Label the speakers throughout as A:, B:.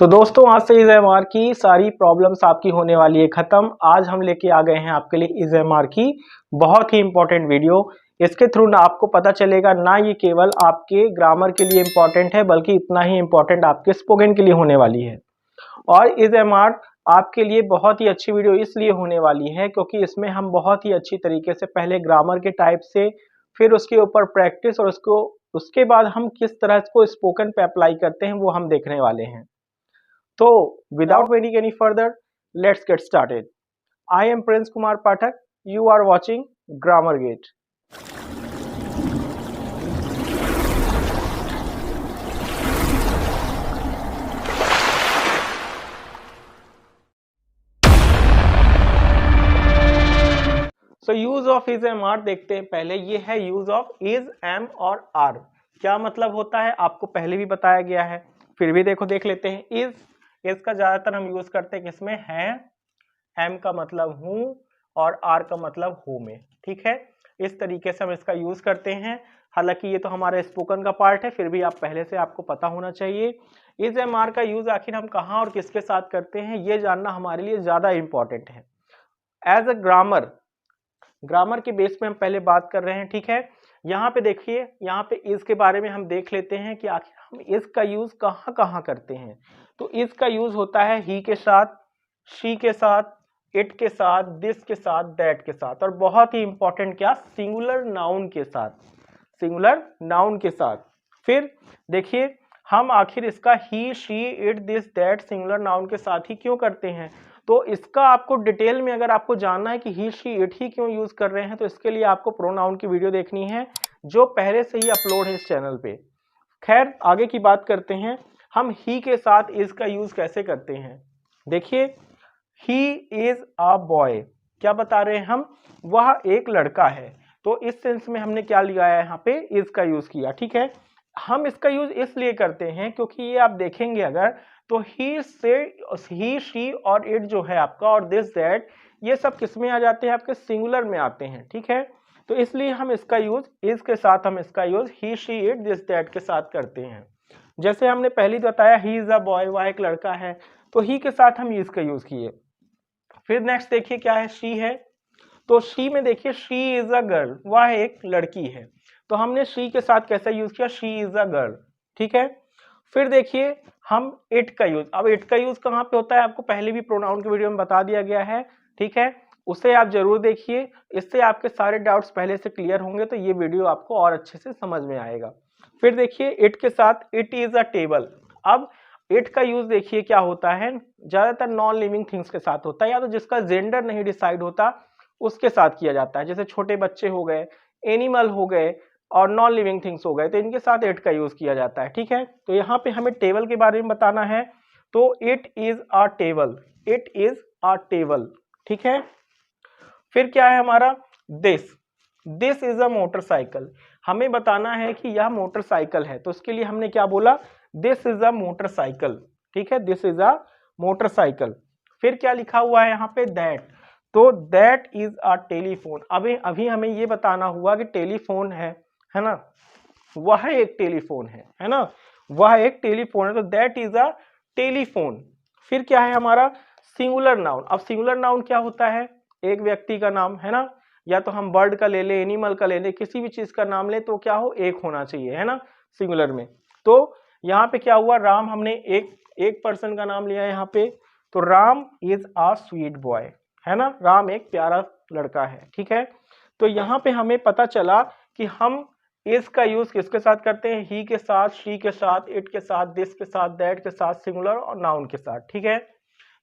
A: तो दोस्तों आज से इज़एमआर की सारी प्रॉब्लम्स आपकी होने वाली है खत्म। आज हम लेके आ गए हैं आपके लिए इज़एमआर की बहुत ही इंपॉर्टेंट वीडियो। इसके थ्रू ना आपको पता चलेगा ना ये केवल आपके ग्रामर के लिए इंपॉर्टेंट है बल्कि इतना ही इंपॉर्टेंट आपके स्पोकन के लिए होने वाली है। और इज़एमआर आपके लिए बहुत ही अच्छी वीडियो इसलिए होने वाली है क्योंकि इसमें हम बहुत ही अच्छी तरीके से पहले ग्रामर के टाइप से, फिर उसके ऊपर प्रैक्टिस और उसके बाद हम किस तरह इसको स्पोकन पे अप्लाई करते हैं वो हम देखने वाले हैं। So, without waiting any further, let's get started. I am Prince Kumar Pathak. You are watching Grammar Gate. So, use of is am are देखते हैं पहले। ये है यूज ऑफ इज एम और आर। क्या मतलब होता है आपको पहले भी बताया गया है, फिर भी देख लेते हैं। इज का ज्यादातर हम यूज करते हैं किसमें है, एम का मतलब हूं और आर का मतलब हूं में। ठीक है, इस तरीके से हम इसका यूज करते हैं। हालांकि ये तो हमारे स्पोकन का पार्ट है, फिर भी आप पहले से आपको पता होना चाहिए इज एम आर का यूज आखिर हम कहाँ और किसके साथ करते हैं, ये जानना हमारे लिए ज्यादा इंपॉर्टेंट है। एज अ ग्रामर के बेस पे हम पहले बात कर रहे हैं। ठीक है, यहाँ पे देखिए, यहाँ पे इज के बारे में हम देख लेते हैं कि आखिर हम इज का यूज कहाँ कहाँ करते हैं। तो इज का यूज होता है ही के साथ, शी के साथ, इट के साथ, दिस के साथ, दैट के साथ, और बहुत ही इंपॉर्टेंट क्या, सिंगुलर नाउन के साथ, सिंगुलर नाउन के साथ। फिर देखिए हम आखिर इसका he, she, it, this, that singular noun के साथ ही क्यों करते हैं। तो इसका आपको डिटेल में अगर आपको जानना है कि ही, शी, इट ही क्यों यूज कर रहे हैं, तो इसके लिए आपको प्रोनाउन की वीडियो देखनी है जो पहले से ही अपलोड है इस चैनल पे। खैर आगे की बात करते हैं, हम ही के साथ इज का यूज कैसे करते हैं। देखिए ही इज अ बॉय, क्या बता रहे हैं हम, वह एक लड़का है। तो इस सेंस में हमने क्या लिया है, यहाँ पे इज का यूज किया। ठीक है, हम इसका यूज इसलिए करते हैं क्योंकि ये आप देखेंगे अगर तो ही से, ही, शी और इट जो है आपका और दिस, दैट, ये सब किस में आ जाते हैं, आपके सिंगुलर में आते हैं। ठीक है, तो इसलिए हम इसका यूज इज के साथ, हम इसका use he, she, it, this, that के साथ करते हैं। जैसे हमने पहले बताया ही इज अ बॉय, वह एक लड़का है, तो ही के साथ हम इज का यूज किए। फिर नेक्स्ट देखिए क्या है, शी है, तो शी में देखिए शी इज अ गर्ल, वह एक लड़की है, तो हमने शी के साथ कैसा यूज किया, शी इज अ गर्ल। ठीक है, फिर देखिए हम इट का यूज, अब इट का यूज कहाँ पे होता है आपको पहले भी प्रोनाउन की वीडियो में बता दिया गया है। ठीक है, उसे आप जरूर देखिए, इससे आपके सारे डाउट्स पहले से क्लियर होंगे, तो ये वीडियो आपको और अच्छे से समझ में आएगा। फिर देखिए इट के साथ इट इज अ टेबल। अब इट का यूज देखिए क्या होता है, ज्यादातर नॉन लिविंग थिंग्स के साथ होता है, या तो जिसका जेंडर नहीं डिसाइड होता उसके साथ किया जाता है, जैसे छोटे बच्चे हो गए, एनिमल हो गए और नॉन लिविंग थिंग्स हो गए, तो इनके साथ इट का यूज किया जाता है। ठीक है, तो यहाँ पे हमें टेबल के बारे में बताना है, तो it is a table, it is a table. ठीक है, फिर क्या है हमारा, दिस इज अ मोटरसाइकिल, हमें बताना है कि यह मोटरसाइकिल है, तो उसके लिए हमने क्या बोला, दिस इज अ मोटरसाइकिल। ठीक है, दिस इज अ मोटरसाइकिल। फिर क्या लिखा हुआ है यहाँ पे, दैट, तो दैट इज अ टेलीफोन। अभी अभी हमें ये बताना हुआ कि टेलीफोन है ना, वह एक टेलीफोन है ना, वह एक टेलीफोन है, तो दैट इज अ टेलीफोन। फिर क्या है हमारा, सिंगुलर नाउन। अब सिंगुलर नाउन क्या होता है, एक व्यक्ति का नाम है ना, या तो हम बर्ड का ले ले, एनिमल का ले ले, किसी भी चीज का नाम ले तो क्या हो, एक होना चाहिए, है ना, सिंगुलर में। तो यहाँ पे क्या हुआ, राम, हमने एक पर्सन का नाम लिया यहाँ पे, तो Ram is a sweet boy, है ना, राम एक प्यारा लड़का है। ठीक है, तो यहाँ पे हमें पता चला कि हम इस का यूज किसके साथ करते हैं, ही के साथ, शी के साथ, इट के साथ, दिस के साथ, दैट के साथ, सिंगुलर और नाउन के साथ। ठीक है,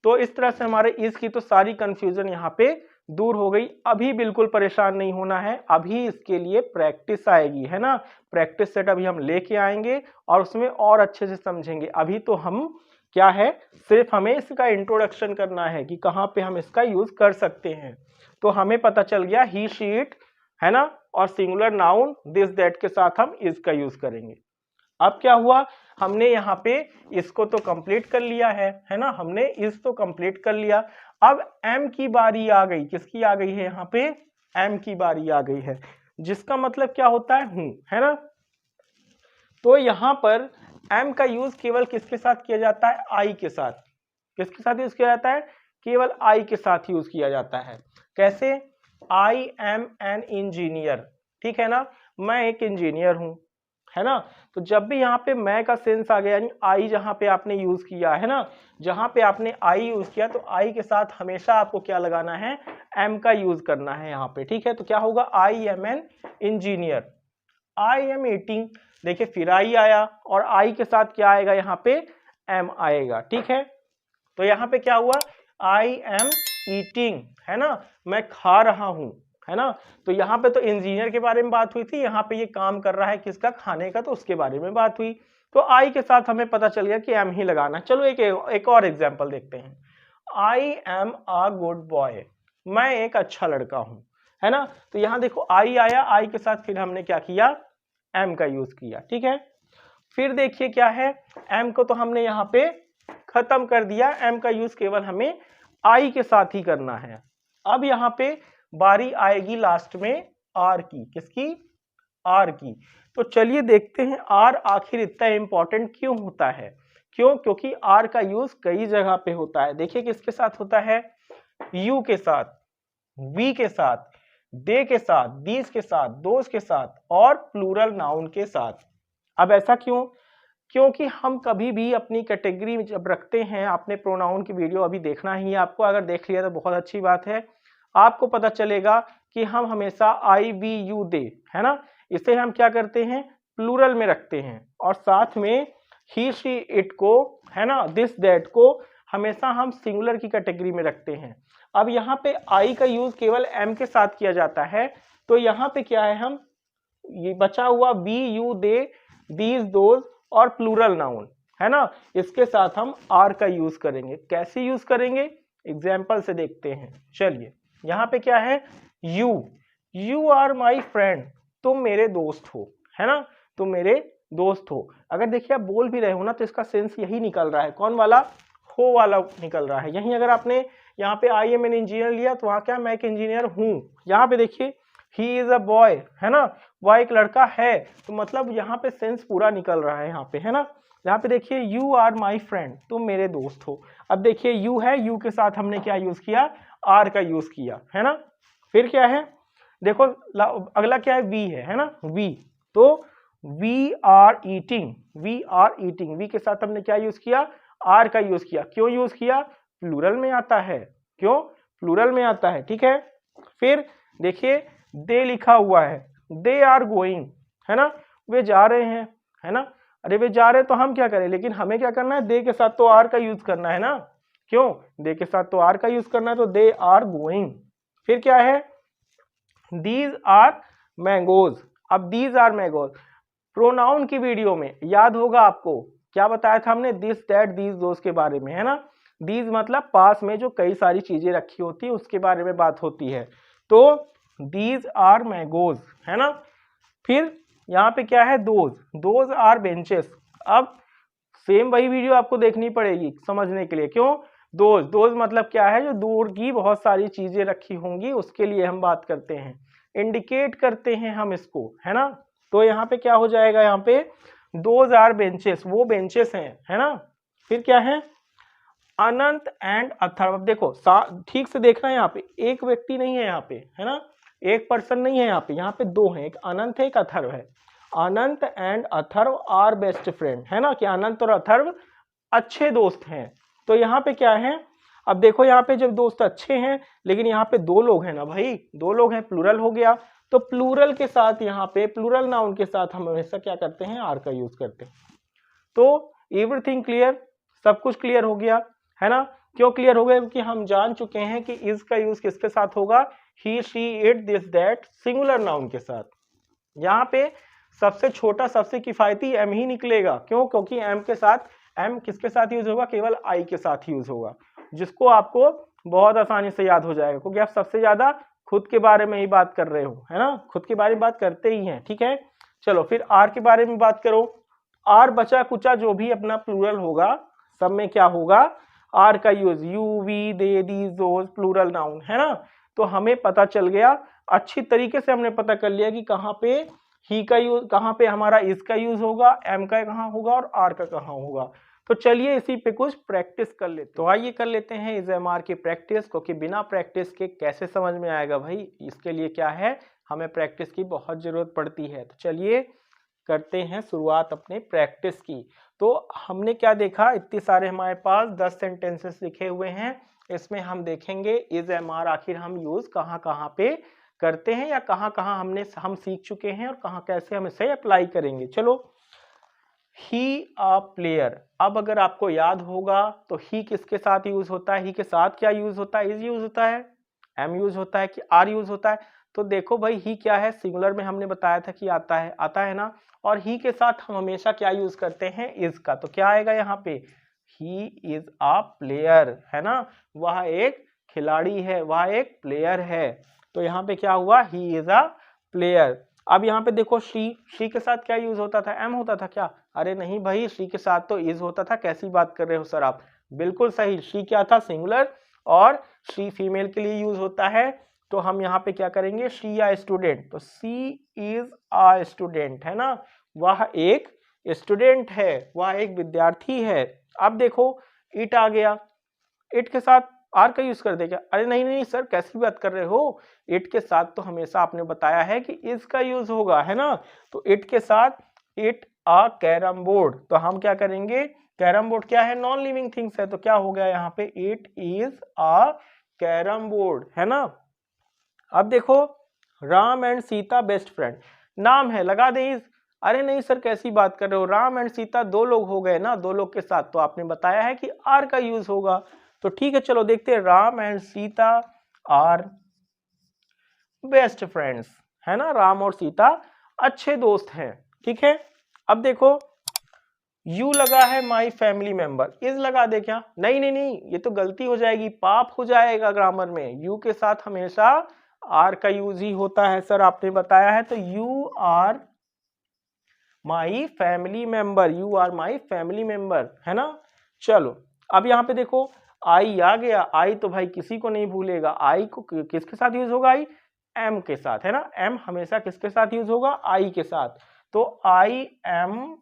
A: तो इस तरह से हमारे इस की तो सारी कंफ्यूजन यहाँ पे दूर हो गई। अभी बिल्कुल परेशान नहीं होना है, अभी इसके लिए प्रैक्टिस आएगी, है ना, प्रैक्टिस सेट अभी हम लेके आएंगे और उसमें और अच्छे से समझेंगे। अभी तो हम क्या है, सिर्फ हमें इसका इंट्रोडक्शन करना है कि कहाँ पे हम इसका यूज कर सकते हैं। तो हमें पता चल गया ही, शी, इट, है ना, और सिंगुलर नाउन दिस, दैट के साथ हम इज का यूज करेंगे। अब क्या हुआ, हमने यहाँ पे इसको तो कंप्लीट कर लिया है ना, हमने इस तो कंप्लीट कर लिया। अब एम की बारी आ गई, किसकी आ गई है, यहाँ पे एम की बारी आ गई है, जिसका मतलब क्या होता है, हूं, है ना। तो यहाँ पर एम का यूज केवल किसके साथ किया जाता है? आई के साथ। किसके साथ यूज किया जाता है? केवल आई के साथ यूज किया जाता है। कैसे? आई एम एन इंजीनियर, ठीक है ना, मैं एक इंजीनियर हूं, है ना। तो जब भी यहाँ पे मैं का सेंस आ गया, यानी आई जहां पे आपने यूज किया है ना, जहां पे आपने आई यूज किया, तो आई के साथ हमेशा आपको क्या लगाना है? एम का यूज करना है यहाँ पे, ठीक है। तो क्या होगा? I am an engineer. I am eating, देखिए फिर आई आया और आई के साथ क्या आएगा? यहाँ पे एम आएगा, ठीक है। तो यहाँ पे क्या हुआ? आई एम ईटिंग, है ना, मैं खा रहा हूं, है ना। तो यहाँ पे तो इंजीनियर के बारे में बात हुई थी, यहाँ पे ये काम कर रहा है किसका? खाने का, तो उसके बारे में बात हुई। तो आई के साथ हमें पता चल गया कि एम ही लगाना। चलो एक और एग्जाम्पल देखते हैं। I am a good boy, मैं एक अच्छा लड़का हूं, है ना। तो यहाँ देखो आई आया, आई के साथ फिर हमने क्या किया? एम का यूज किया, ठीक है। फिर देखिए क्या है, एम को तो हमने यहाँ पे खत्म कर दिया, एम का यूज केवल हमें आई के साथ ही करना है। अब यहाँ पे बारी आएगी लास्ट में आर की। किसकी? आर की। तो चलिए देखते हैं आर आखिर इतना इंपॉर्टेंट क्यों होता है। क्यों? क्योंकि आर का यूज कई जगह पे होता है। देखिए किसके साथ होता है? यू के साथ, वी के साथ, दे के साथ, दीज के साथ, दोज के साथ और प्लूरल नाउन के साथ। अब ऐसा क्यों? क्योंकि हम कभी भी अपनी कैटेगरी जब रखते हैं, आपने प्रोनाउन की वीडियो अभी देखना ही है आपको, अगर देख लिया तो बहुत अच्छी बात है, आपको पता चलेगा कि हम हमेशा आई वी यू दे, है ना, इसे हम क्या करते हैं? प्लूरल में रखते हैं, और साथ में ही शी इट को, है ना, दिस दैट को हमेशा हम सिंगुलर की कैटेगरी में रखते हैं। अब यहाँ पे आई का यूज केवल एम के साथ किया जाता है, तो यहाँ पे क्या है, हम ये बचा हुआ we you they these those और प्लूरल नाउन, है ना, इसके साथ हम आर का यूज करेंगे। कैसे यूज करेंगे? एग्जाम्पल से देखते हैं। चलिए यहाँ पे क्या है? यू आर माई फ्रेंड, तुम मेरे दोस्त हो, है ना, तुम मेरे दोस्त हो। अगर देखिए आप बोल भी रहे हो ना, तो इसका सेंस यही निकल रहा है। कौन वाला? हो वाला निकल रहा है। यहीं अगर आपने यहाँ पे आई एम एन इंजीनियर लिया, तो वहां क्या? मैं एक इंजीनियर हूं। यहाँ पे देखिए ही इज अ बॉय, है ना, वह एक लड़का है, तो मतलब यहाँ पे सेंस पूरा निकल रहा है यहाँ पे, है ना। यहाँ पे देखिए यू आर माई फ्रेंड, तुम मेरे दोस्त हो। अब देखिए यू है, यू के साथ हमने क्या यूज किया? आर का यूज किया, है ना। फिर क्या है? देखो अगला क्या है? वी है ना, वी। तो we are eating, we are eating, we के साथ हमने क्या यूज किया? आर का यूज किया। क्यों यूज किया? प्लूरल में आता है। क्यों? प्लूरल में आता है, ठीक है। फिर देखिए दे लिखा हुआ है, दे आर गोइंग, है ना, वे जा रहे हैं, है ना। अरे वे जा रहे हैं तो हम क्या करें? लेकिन हमें क्या करना है? दे के साथ तो आर का यूज करना है ना। क्यों? दे के साथ तो आर का यूज करना है, तो दे आर गोइंग। फिर क्या है? These are mangoes. अब दीज आर मैंगोज, प्रोनाउन की वीडियो में याद होगा आपको क्या बताया था हमने? दिस दैट दीज दोज के बारे में, है ना। दीज मतलब पास में जो कई सारी चीजें रखी होती है उसके बारे में बात होती है। तो दीज आर मैंगोज, है ना। फिर यहाँ पे क्या है? Those are benches. अब सेम वही वीडियो आपको देखनी पड़ेगी समझने के लिए। क्यों? दोज मतलब क्या है? जो दूर की बहुत सारी चीजें रखी होंगी उसके लिए हम बात करते हैं, इंडिकेट करते हैं हम इसको, है ना। तो यहाँ पे क्या हो जाएगा? यहाँ पे दोज आर बेंचेस, वो बेंचेस हैं, है ना। फिर क्या है? अनंत एंड अथर्व। अब देखो ठीक से देखना, यहाँ पे एक व्यक्ति नहीं है, यहाँ पे, है ना, एक पर्सन नहीं है यहाँ पे दो हैं, एक अनंत है, एक अथर्व है। Anant and Atharv are best friend, है ना, कि अनंत और अथर्व अच्छे दोस्त हैं। तो यहाँ पे क्या है? अब देखो यहाँ पे जब दोस्त अच्छे हैं, लेकिन यहाँ पे दो लोग हैं ना भाई, दो लोग हैं, प्लूरल हो गया। तो प्लूरल के साथ, यहाँ पे प्लूरल नाउन के साथ हम हमेशा क्या करते हैं? आर का यूज करते हैं। तो एवरीथिंग क्लियर, सब कुछ क्लियर हो गया, है ना। क्यों क्लियर हो गया? क्योंकि हम जान चुके हैं कि इज का यूज किसके साथ होगा? He she it this that singular noun के साथ। यहाँ पे सबसे छोटा सबसे किफायती एम ही निकलेगा। क्यों? क्योंकि एम के साथ, एम किसके साथ यूज होगा? केवल आई के साथ यूज होगा, जिसको आपको बहुत आसानी से याद हो जाएगा, क्योंकि आप सबसे ज्यादा खुद के बारे में ही बात कर रहे हो, है ना, खुद के बारे में बात करते ही हैं, ठीक है। चलो फिर आर के बारे में बात करो। आर बचा कुचा जो भी अपना प्लूरल होगा, सब में क्या होगा? आर का use, you we they these those plural noun, है ना। तो हमें पता चल गया, अच्छी तरीके से हमने पता कर लिया कि कहाँ पे ही का यूज कहाँ पे, हमारा इज का यूज होगा, एम का कहाँ होगा और आर का कहाँ होगा। तो चलिए इसी पे कुछ प्रैक्टिस कर लेते हैं। तो आइए कर लेते हैं इज एम आर की प्रैक्टिस, क्योंकि बिना प्रैक्टिस के कैसे समझ में आएगा भाई, इसके लिए क्या है, हमें प्रैक्टिस की बहुत जरूरत पड़ती है। तो चलिए करते हैं शुरुआत अपने प्रैक्टिस की। तो हमने क्या देखा, इतने सारे हमारे पास 10 सेंटेंसेस लिखे हुए हैं, इसमें हम देखेंगे इज एम आर आखिर हम यूज कहाँ कहाँ पे करते हैं, या कहाँ कहाँ हम सीख चुके हैं और कहाँ कैसे हम इसे अप्लाई करेंगे। चलो, ही अ प्लेयर, अब अगर आपको याद होगा तो ही किसके साथ यूज होता है, ही के साथ क्या यूज होता है, इज यूज होता है, एम यूज होता है कि आर यूज होता है। तो देखो भाई, ही क्या है, सिंगुलर में हमने बताया था कि आता है ना, और ही के साथ हम हमेशा क्या यूज करते हैं, इज का। तो क्या आएगा यहाँ पे, ही इज अ प्लेयर, है ना, वह एक खिलाड़ी है, वह एक प्लेयर है। तो यहाँ पे क्या हुआ, ही इज अ प्लेयर। अब यहाँ पे देखो, शी के साथ क्या यूज होता था, एम होता था क्या, अरे नहीं भाई, शी के साथ तो इज होता था, कैसी बात कर रहे हो सर आप, बिल्कुल सही, शी क्या था, सिंगुलर, और शी फीमेल के लिए यूज होता है। तो हम यहाँ पे क्या करेंगे, शी आ स्टूडेंट, तो सी इज आ स्टूडेंट, है ना, वह एक स्टूडेंट है, वह एक विद्यार्थी है। अब देखो, इट आ गया, इट के साथ आर का यूज कर देगा, अरे नहीं नहीं सर कैसी बात कर रहे हो, इट के साथ तो हमेशा आपने बताया है कि इज का यूज होगा, है ना। तो इट के साथ इट आ कैरम बोर्ड, तो हम क्या करेंगे, कैरम बोर्ड क्या है, नॉन लिविंग थिंग्स है, तो क्या हो गया यहाँ पे, it is a carrom board, है ना। अब देखो, Ram and Sita best friend, नाम है, लगा दे इज, अरे नहीं सर कैसी बात कर रहे हो, राम एंड सीता दो लोग हो गए ना, दो लोग के साथ तो आपने बताया है कि आर का यूज होगा। तो ठीक है, चलो देखते हैं, Ram and Sita are best friends, है ना, राम और सीता अच्छे दोस्त हैं, ठीक है। अब देखो, यू लगा है माई फैमिली मेंबर, इज लगा दे क्या, नहीं नहीं नहीं, ये तो गलती हो जाएगी, पाप हो जाएगा ग्रामर में, यू के साथ हमेशा आर का यूज ही होता है सर, आपने बताया है। तो you are my family member, you are my family member, है ना। चलो, अब यहाँ पे देखो, आई आ गया, आई तो भाई किसी को नहीं भूलेगा, आई को किसके साथ यूज होगा, आई एम के साथ, है ना, एम हमेशा किसके साथ यूज होगा, आई के साथ। तो I am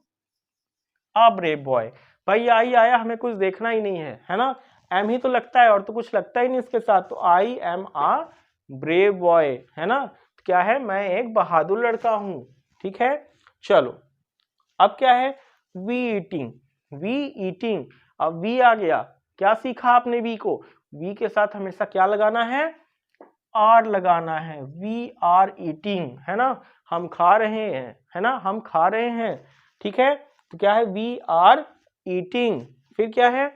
A: a brave boy, भाई आई आया, हमें कुछ देखना ही नहीं है ना, एम ही तो लगता है और तो कुछ लगता ही नहीं इसके साथ, तो I am a brave boy, है ना, तो क्या है, मैं एक बहादुर लड़का हूं, ठीक है। चलो, अब क्या है, वी ईटिंग, वी ईटिंग, अब वी आ गया, क्या सीखा आपने वी को, वी के साथ हमेशा क्या लगाना है, आर लगाना है, वी आर ईटिंग, है ना, हम खा रहे हैं, है ना, हम खा रहे हैं, ठीक है। तो क्या है, वी आर ईटिंग, फिर क्या है,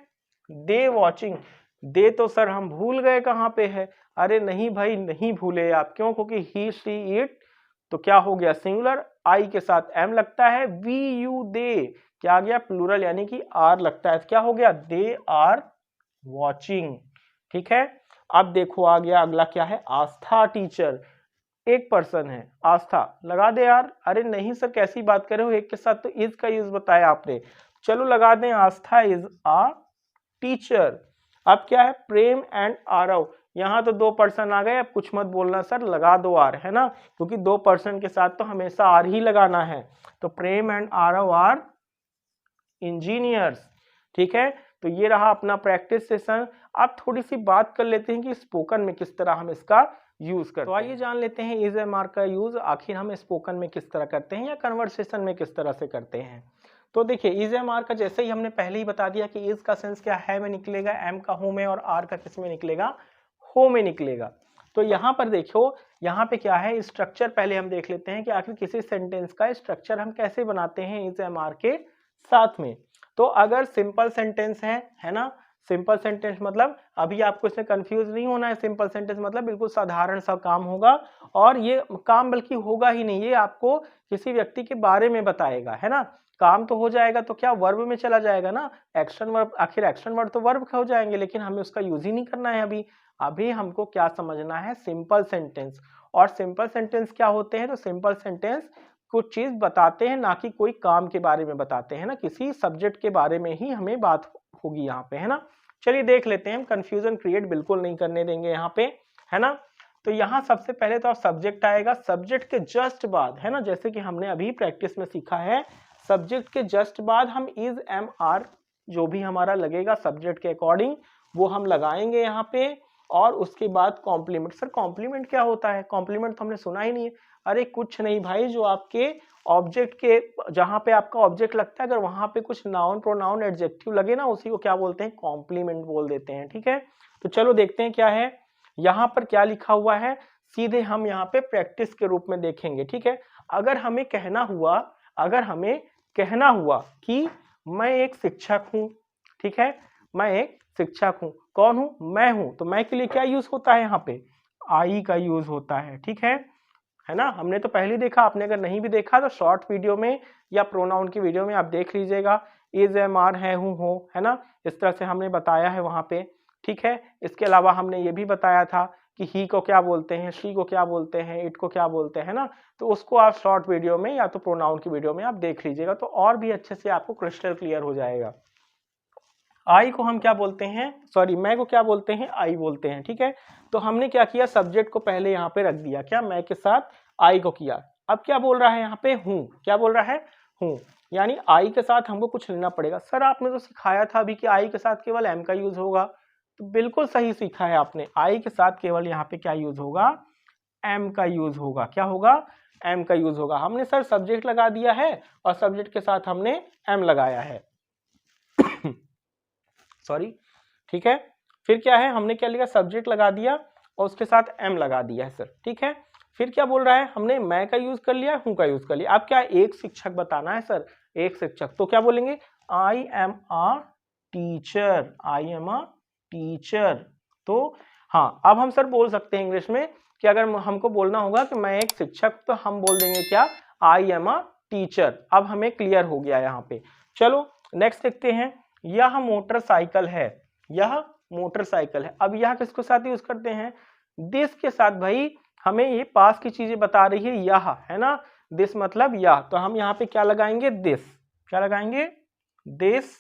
A: दे वॉचिंग, दे तो सर हम भूल गए कहाँ पे है, अरे नहीं भाई नहीं भूले आप, क्यों, क्योंकि ही सी इट, तो क्या हो गया, सिंगुलर, आई के साथ एम लगता है, वी यू दे क्या आ गया, प्लूरल यानी कि आर लगता है, तो क्या हो गया, दे आर वॉचिंग, ठीक है। अब देखो आ गया अगला, क्या है, आस्था टीचर, एक पर्सन है, आस्था लगा दे यार, अरे नहीं सर कैसी बात कर रहे हो, एक के साथ तो इज का यूज बताया आपने, चलो लगा दें, आस्था इज आ टीचर। अब क्या है, प्रेम एंड आरव, यहाँ तो दो पर्सन आ गए, अब कुछ मत बोलना सर, लगा दो आर, है ना, क्योंकि दो पर्सन के साथ तो हमेशा आर ही लगाना है। तो प्रेम एंड आरव आर इंजीनियर्स, ठीक है। तो ये रहा अपना प्रैक्टिस सेशन। अब थोड़ी सी बात कर लेते हैं कि स्पोकन में किस तरह हम इसका यूज करते हैं। तो आइए जान लेते हैं इज एम आर का यूज आखिर हम स्पोकन में किस तरह करते हैं या कन्वर्सेशन में किस तरह से करते हैं। तो देखिए, इज एम आर का जैसे ही हमने पहले ही बता दिया कि इज का सेंस क्या है में निकलेगा, एम का हूं में, और आर का किस में निकलेगा, हो में निकलेगा। तो यहाँ पर देखो, यहाँ पे क्या है, स्ट्रक्चर पहले हम देख लेते हैं कि आखिर किसी सेंटेंस का स्ट्रक्चर हम कैसे बनाते हैं इज एम आर के साथ में। तो अगर सिंपल सेंटेंस है ना, सिंपल सेंटेंस मतलब अभी आपको इसमें कंफ्यूज नहीं होना है, सिंपल सेंटेंस मतलब बिल्कुल साधारण सा काम होगा, और ये काम बल्कि होगा ही नहीं, ये आपको किसी व्यक्ति के बारे में बताएगा, है ना। काम तो हो जाएगा तो क्या वर्ब में चला जाएगा ना, एक्शन वर्ब, आखिर एक्शन वर्ब तो वर्ब हो जाएंगे, लेकिन हमें उसका यूज ही नहीं करना है अभी। अभी हमको क्या समझना है, सिंपल सेंटेंस। और सिंपल सेंटेंस क्या होते हैं, तो सिंपल सेंटेंस कुछ चीज बताते हैं, ना कि कोई काम के बारे में बताते हैं ना, किसी सब्जेक्ट के बारे में ही हमें बात होगी यहाँ पे, है ना। चलिए देख लेते हैं, हम कंफ्यूजन क्रिएट बिल्कुल नहीं करने देंगे यहाँ पे, है ना। तो तो यहाँ सबसे पहले तो आप सब्जेक्ट आएगा, सब्जेक्ट के जस्ट बाद, है ना, जैसे कि हमने अभी प्रैक्टिस में सीखा है, सब्जेक्ट के जस्ट बाद हम इज एम आर जो भी हमारा लगेगा सब्जेक्ट के अकॉर्डिंग वो हम लगाएंगे यहाँ पे, और उसके बाद कॉम्प्लीमेंट। सर कॉम्प्लीमेंट क्या होता है? कॉम्प्लीमेंट तो हमने सुना ही नहीं है। अरे कुछ नहीं भाई, जो आपके ऑब्जेक्ट के जहां पे आपका ऑब्जेक्ट लगता है, अगर वहां पे कुछ नाउन प्रोनाउन एडजेक्टिव लगे ना, उसी को क्या बोलते हैं? कॉम्प्लीमेंट बोल देते हैं। ठीक है, तो चलो देखते हैं क्या है यहाँ पर, क्या लिखा हुआ है। सीधे हम यहाँ पे प्रैक्टिस के रूप में देखेंगे। ठीक है, अगर हमें कहना हुआ कि मैं एक शिक्षक हूं, ठीक है, मैं एक शिक्षक हूं, कौन हूं? मैं हूं, तो मैं के लिए क्या यूज होता है? यहाँ पे आई का यूज होता है। ठीक है ना, हमने तो पहले देखा, आपने अगर नहीं भी देखा तो शॉर्ट वीडियो में या प्रोनाउन की वीडियो में आप देख लीजिएगा। इज एम आर है, हूं, हो, है ना, इस तरह से हमने बताया है वहां पे। ठीक है, इसके अलावा हमने ये भी बताया था कि ही को क्या बोलते हैं, शी को क्या बोलते हैं, इट को क्या बोलते हैं ना, तो उसको आप शॉर्ट वीडियो में या तो प्रोनाउन की वीडियो में आप देख लीजिएगा, तो और भी अच्छे से आपको क्रिस्टल क्लियर हो जाएगा। आई को हम क्या बोलते हैं, सॉरी मैं को क्या बोलते हैं? आई बोलते हैं। ठीक है, तो हमने क्या किया, सब्जेक्ट को पहले यहाँ पे रख दिया, क्या? मैं के साथ आई को किया। अब क्या बोल रहा है यहाँ पे? हूं। क्या बोल रहा है? हूं, यानी आई के साथ हमको कुछ लेना पड़ेगा। सर आपने तो सिखाया था अभी कि आई के साथ केवल एम का यूज होगा, तो बिल्कुल सही सीखा है आपने। आई के साथ केवल यहाँ पे क्या यूज होगा? एम का यूज होगा। क्या होगा? एम का यूज होगा। हमने सर सब्जेक्ट लगा दिया है और सब्जेक्ट के साथ हमने एम लगाया है। सॉरी, ठीक है, फिर क्या है, हमने क्या लिखा? सब्जेक्ट लगा दिया और उसके साथ एम लगा दिया है सर। ठीक है, फिर क्या बोल रहा है? हमने मैं का यूज कर लिया, हूं का यूज कर लिया। अब क्या, एक शिक्षक बताना है सर, एक शिक्षक, तो क्या बोलेंगे? I am a teacher, I am a teacher. तो हाँ, अब हम सर बोल सकते हैं इंग्लिश में कि अगर हमको बोलना होगा कि मैं एक शिक्षक, तो हम बोल देंगे क्या? I am a teacher. अब हमें क्लियर हो गया यहाँ पे। चलो नेक्स्ट देखते हैं, यह मोटरसाइकिल है, यह मोटरसाइकिल है। अब यह किसके साथ यूज करते हैं? दिस के साथ। भाई हमें ये पास की चीजें बता रही है, यह, है ना, दिस मतलब यह, तो हम यहाँ पे क्या लगाएंगे? दिस। क्या लगाएंगे? दिस।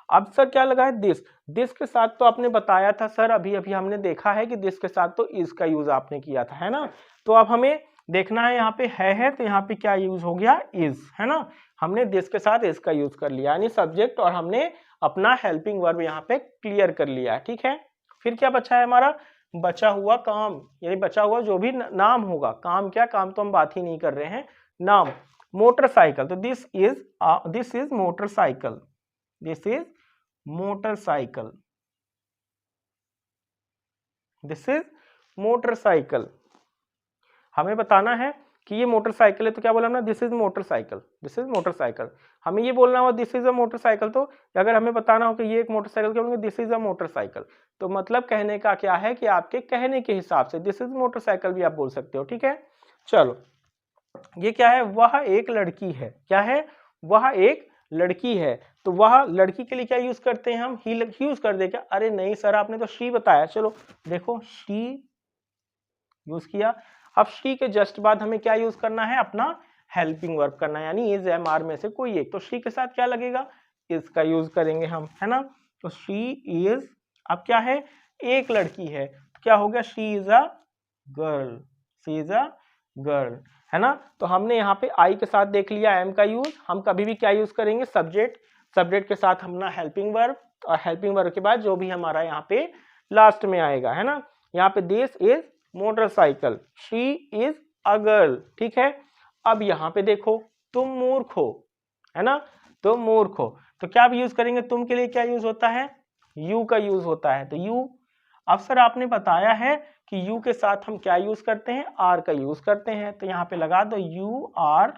A: अब सर क्या लगा है? दिस। दिस के साथ तो आपने बताया था सर, अभी अभी हमने देखा है कि दिस के साथ तो इज का यूज आपने किया था, है ना। तो अब हमें देखना है यहाँ पे है तो यहाँ पे क्या यूज हो गया? इज, है ना। हमने दिस के साथ इज का यूज कर लिया, यानी सब्जेक्ट, और हमने अपना हेल्पिंग वर्ब यहाँ पे क्लियर कर लिया है। ठीक है, फिर क्या बचा है हमारा? बचा हुआ काम, यानी बचा हुआ जो भी नाम होगा। काम क्या? काम तो हम बात ही नहीं कर रहे हैं, नाम। मोटरसाइकिल, तो this is motorcycle, this is motorcycle, this is motorcycle. हमें बताना है कि ये मोटरसाइकिल है, तो क्या बोला हमने? This is motorcycle, this is motorcycle. हमें ये बोलना होगा दिस इज अ मोटरसाइकिल, तो अगर हमें बताना हो कि ये एक मोटरसाइकिल, क्या बोलेंगे? This is a motorcycle. तो मतलब कहने का क्या है कि आपके कहने के हिसाब से दिस इज मोटरसाइकिल भी आप बोल सकते हो। ठीक है, चलो ये क्या है? वह एक लड़की है। क्या है? वह एक लड़की है। तो वह लड़की के लिए क्या यूज करते हैं हम? ही यूज कर दे क्या? अरे नहीं सर, आपने तो शी बताया। चलो देखो, शी यूज किया। अब शी के जस्ट बाद हमें क्या यूज करना है? अपना हेल्पिंग वर्ब करना है, यानी इज एम आर में से कोई एक। तो शी के साथ क्या लगेगा? इज का यूज करेंगे हम, है ना। तो शी इज, अब क्या है? एक लड़की है, तो क्या हो गया? She is a girl, she is a girl, है ना। तो हमने यहाँ पे आई के साथ देख लिया एम का यूज। हम कभी भी क्या यूज करेंगे? सब्जेक्ट, सब्जेक्ट के साथ अपना हेल्पिंग वर्ब, और हेल्पिंग वर्ब के बाद जो भी हमारा यहाँ पे लास्ट में आएगा, है ना। यहाँ पे this is motorcycle, she is a girl. ठीक है, अब यहाँ पे देखो, तुम मूर्ख हो, है ना, तुम मूर्ख हो, तो क्या यूज करेंगे? तुम के लिए क्या यूज होता है? यू का यूज होता है, तो यू। अब सर आपने बताया है कि यू के साथ हम क्या यूज करते हैं? आर का यूज करते हैं, तो यहाँ पे लगा दो यू आर।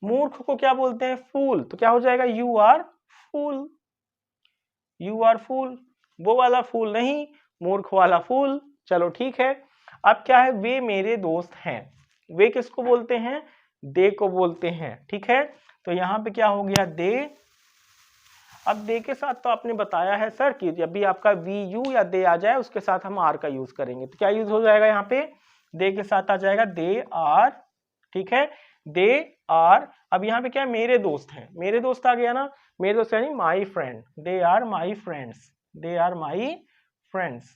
A: मूर्ख को क्या बोलते हैं? फूल, तो क्या हो जाएगा? You are fool, you are fool. वो वाला फूल नहीं, मूर्ख वाला फूल। चलो ठीक है, अब क्या है? वे मेरे दोस्त हैं। वे किसको बोलते हैं? दे को बोलते हैं। ठीक है, तो यहाँ पे क्या हो गया? दे। अब दे के साथ तो आपने बताया है सर कि जब भी आपका वी यू या दे आ जाए उसके साथ हम आर का यूज करेंगे, तो क्या यूज हो जाएगा? यहाँ पे दे के साथ आ जाएगा दे आर। ठीक है, दे आर। अब यहाँ पे क्या है? मेरे दोस्त हैं, मेरे दोस्त आ गया ना, मेरे दोस्त यानी my friend, they are my friends, they are my friends.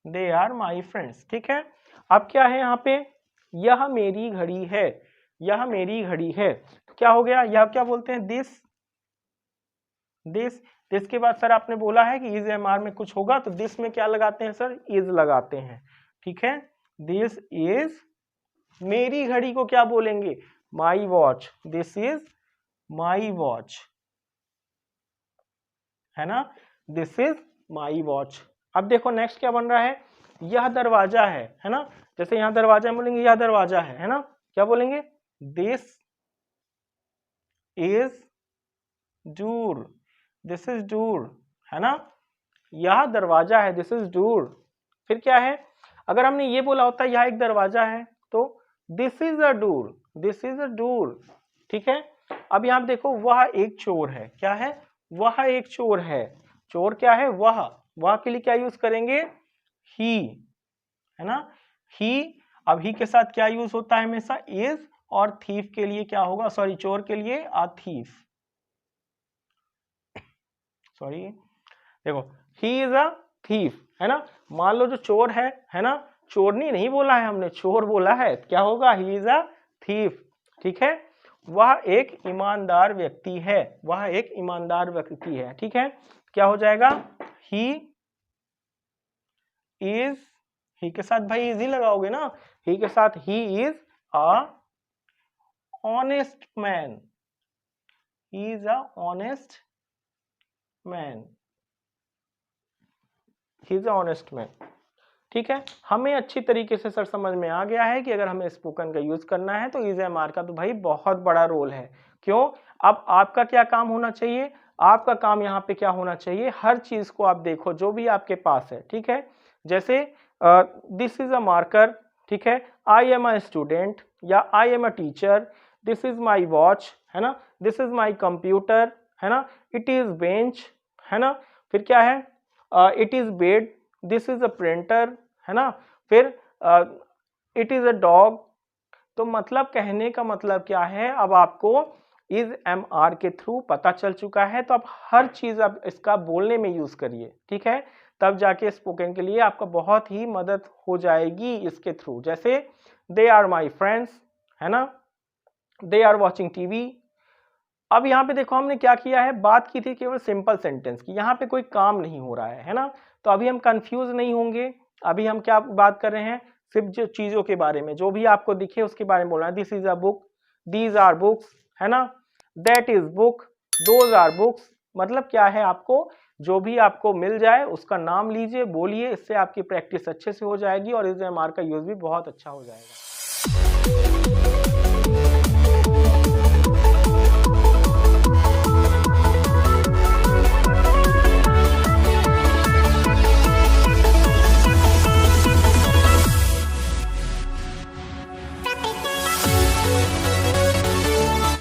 A: They are my friends. ठीक है, अब क्या है यहाँ पे, यह मेरी घड़ी है, यह मेरी घड़ी है, तो क्या हो गया, यह क्या बोलते हैं, दिस। दिस के बाद सर आपने बोला है कि इज एम आर में कुछ होगा तो दिस में क्या लगाते हैं सर, इज लगाते हैं। ठीक है, दिस इज, मेरी घड़ी को क्या बोलेंगे, my watch, this is my watch, है ना, दिस इज माई वॉच। अब देखो नेक्स्ट क्या बन रहा है, यह दरवाजा है ना, जैसे यहां दरवाजा बोलेंगे यह दरवाजा है ना, क्या बोलेंगे, this is door, this is door, है ना, यह दरवाजा है, दिस इज डोर। फिर क्या है, अगर हमने ये बोला होता यह एक दरवाजा है तो this is a door, this is a door. ठीक है, अब यहां पे देखो वह एक चोर है, क्या है, वह एक चोर है, चोर क्या है, वह के लिए क्या यूज करेंगे, ही, है ना, ही। अब ही के साथ क्या यूज होता है हमेशा, इज, और थीफ के लिए क्या होगा, सॉरी चोर के लिए आ थीफ, सॉरी देखो, ही इज अ थीफ, है ना, मान लो जो चोर है ना, चोरनी नहीं बोला है हमने, चोर बोला है, क्या होगा, ही इज अ थीफ। ठीक है, वह एक ईमानदार व्यक्ति है, वह एक ईमानदार व्यक्ति है। ठीक है, क्या हो जाएगा, ही इज, ही के साथ भाई इज ही लगाओगे ना, ही के साथ he is a honest man, he is a honest man, he is a honest man. ठीक है, हमें अच्छी तरीके से सर समझ में आ गया है कि अगर हमें स्पोकन का यूज करना है तो इज एम आर का तो भाई बहुत बड़ा रोल है। क्यों, अब आपका क्या काम होना चाहिए, आपका काम यहाँ पे क्या होना चाहिए, हर चीज को आप देखो जो भी आपके पास है। ठीक है, जैसे दिस इज अ मार्कर, ठीक है, आई एम अ स्टूडेंट या I am a teacher, this is my watch, है ना, दिस इज माई कंप्यूटर, है ना, इट इज बेंच, है ना, फिर क्या है, it is bed, this is a printer, है ना, फिर इट इज अ डॉग। तो मतलब कहने का मतलब क्या है, अब आपको इज एम आर के थ्रू पता चल चुका है, तो आप हर चीज अब इसका बोलने में यूज करिए। ठीक है, तब जाके स्पोकन के लिए आपका बहुत ही मदद हो जाएगी इसके थ्रू। जैसे दे आर माई फ्रेंड्स, है ना, दे आर वॉचिंग टीवी। अब यहाँ पे देखो हमने क्या किया है, बात की थी केवल सिंपल सेंटेंस की, यहाँ पे कोई काम नहीं हो रहा है ना, तो अभी हम कंफ्यूज नहीं होंगे। अभी हम क्या बात कर रहे हैं, सिर्फ जो चीजों के बारे में, जो भी आपको दिखे उसके बारे में बोलना है। This is a book, these are books, है ना, that is book, those are books. मतलब क्या है, आपको जो भी आपको मिल जाए उसका नाम लीजिए, बोलिए, इससे आपकी प्रैक्टिस अच्छे से हो जाएगी और इस एम आर का यूज भी बहुत अच्छा हो जाएगा।